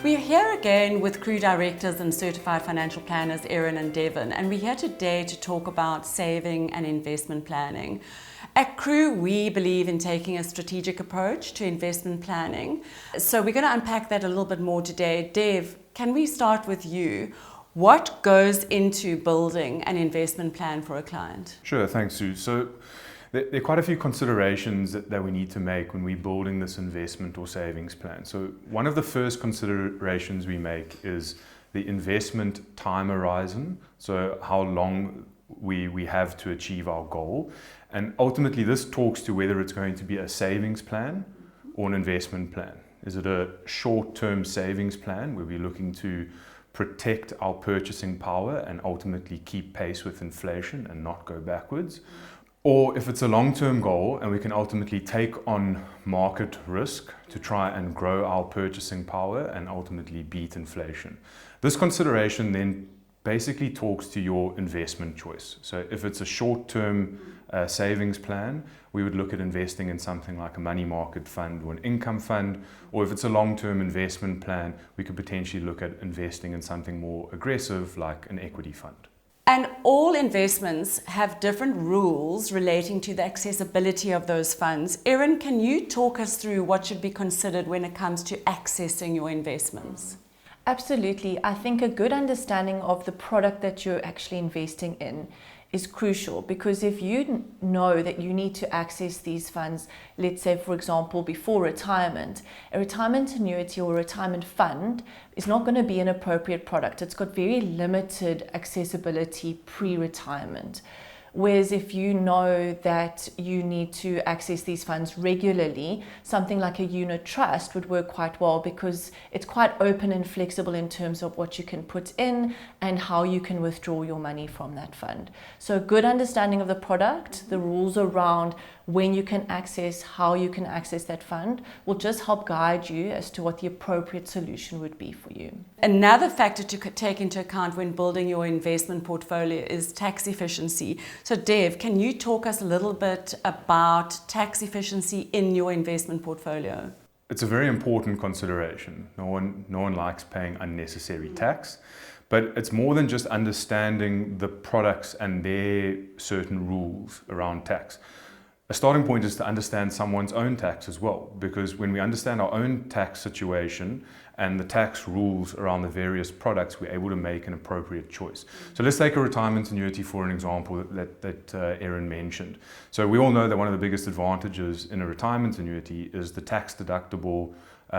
We're here again with Crew Directors and Certified Financial Planners Erin and Devon, and we're here today to talk about saving and investment planning. At Crew, we believe in taking a strategic approach to investment planning. So we're going to unpack that a little bit more today. Dev, can we start with you? What goes into building an investment plan for a client? Sure, thanks, Sue. So there are quite a few considerations that we need to make when we're building this investment or savings plan. So one of the first considerations we make is the investment time horizon, so how long we have to achieve our goal. And ultimately this talks to whether it's going to be a savings plan or an investment plan. Is it a short-term savings plan where we're looking to protect our purchasing power and ultimately keep pace with inflation and not go backwards? Or if it's a long-term goal and we can ultimately take on market risk to try and grow our purchasing power and ultimately beat inflation. This consideration then basically talks to your investment choice. So if it's a short-term savings plan, we would look at investing in something like a money market fund or an income fund. Or if it's a long-term investment plan, we could potentially look at investing in something more aggressive like an equity fund. And all investments have different rules relating to the accessibility of those funds. Erin, can you talk us through what should be considered when it comes to accessing your investments? Absolutely. I think a good understanding of the product that you're actually investing in is crucial, because if you know that you need to access these funds, let's say for example before retirement, a retirement annuity or a retirement fund is not going to be an appropriate product. It's got very limited accessibility pre-retirement. Whereas if you know that you need to access these funds regularly, something like a unit trust would work quite well because it's quite open and flexible in terms of what you can put in and how you can withdraw your money from that fund. So a good understanding of the product, the rules around when you can access, how you can access that fund will just help guide you as to what the appropriate solution would be for you. Another factor to take into account when building your investment portfolio is tax efficiency. So Dev, can you talk us a little bit about tax efficiency in your investment portfolio? It's a very important consideration. No one likes paying unnecessary tax, but it's more than just understanding the products and their certain rules around tax. A starting point is to understand someone's own tax as well, because when we understand our own tax situation and the tax rules around the various products, we're able to make an appropriate choice. So let's take a retirement annuity for an example that Erin mentioned. So we all know that one of the biggest advantages in a retirement annuity is the tax deductible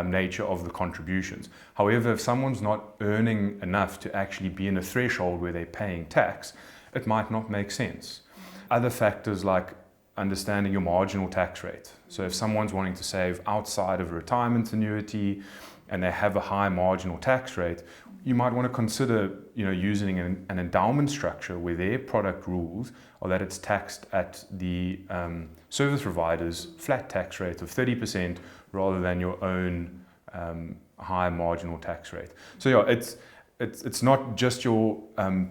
nature of the contributions. However, if someone's not earning enough to actually be in a threshold where they're paying tax, it might not make sense. Other factors like understanding your marginal tax rate. So if someone's wanting to save outside of a retirement annuity and they have a high marginal tax rate, you might want to consider using an endowment structure where their product rules are that it's taxed at the service provider's flat tax rate of 30% rather than your own high marginal tax rate. So yeah, it's not just your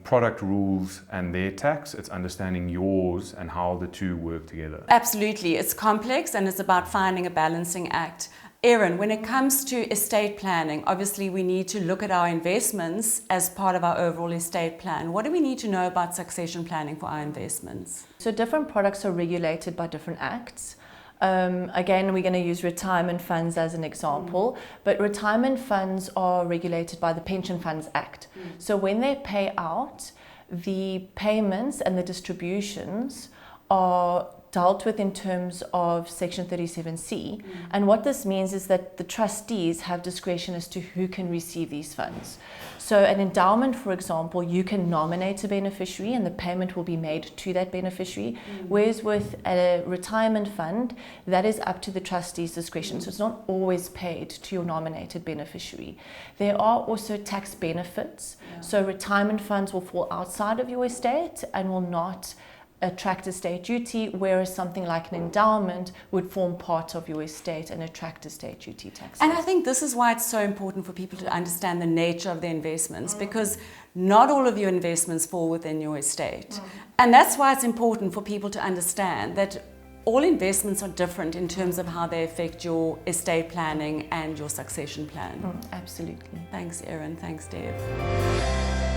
product rules and their tax, it's understanding yours and how the two work together. Absolutely, it's complex and it's about finding a balancing act. Erin, when it comes to estate planning, obviously we need to look at our investments as part of our overall estate plan. What do we need to know about succession planning for our investments? So different products are regulated by different acts. Again, we're going to use retirement funds as an example, but retirement funds are regulated by the Pension Funds Act. So when they pay out, the payments and the distributions are dealt with in terms of Section 37C. And what this means is that the trustees have discretion as to who can receive these funds. So an endowment, for example, you can nominate a beneficiary and the payment will be made to that beneficiary. Whereas with a retirement fund, that is up to the trustee's discretion. So it's not always paid to your nominated beneficiary. There are also tax benefits. So retirement funds will fall outside of your estate and will not attract estate duty, whereas something like an endowment would form part of your estate and attract estate duty taxes. And I think this is why it's so important for people to understand the nature of their investments, because not all of your investments fall within your estate. And that's why it's important for people to understand that all investments are different in terms of how they affect your estate planning and your succession plan. Absolutely. Thanks, Erin. Thanks, Dev.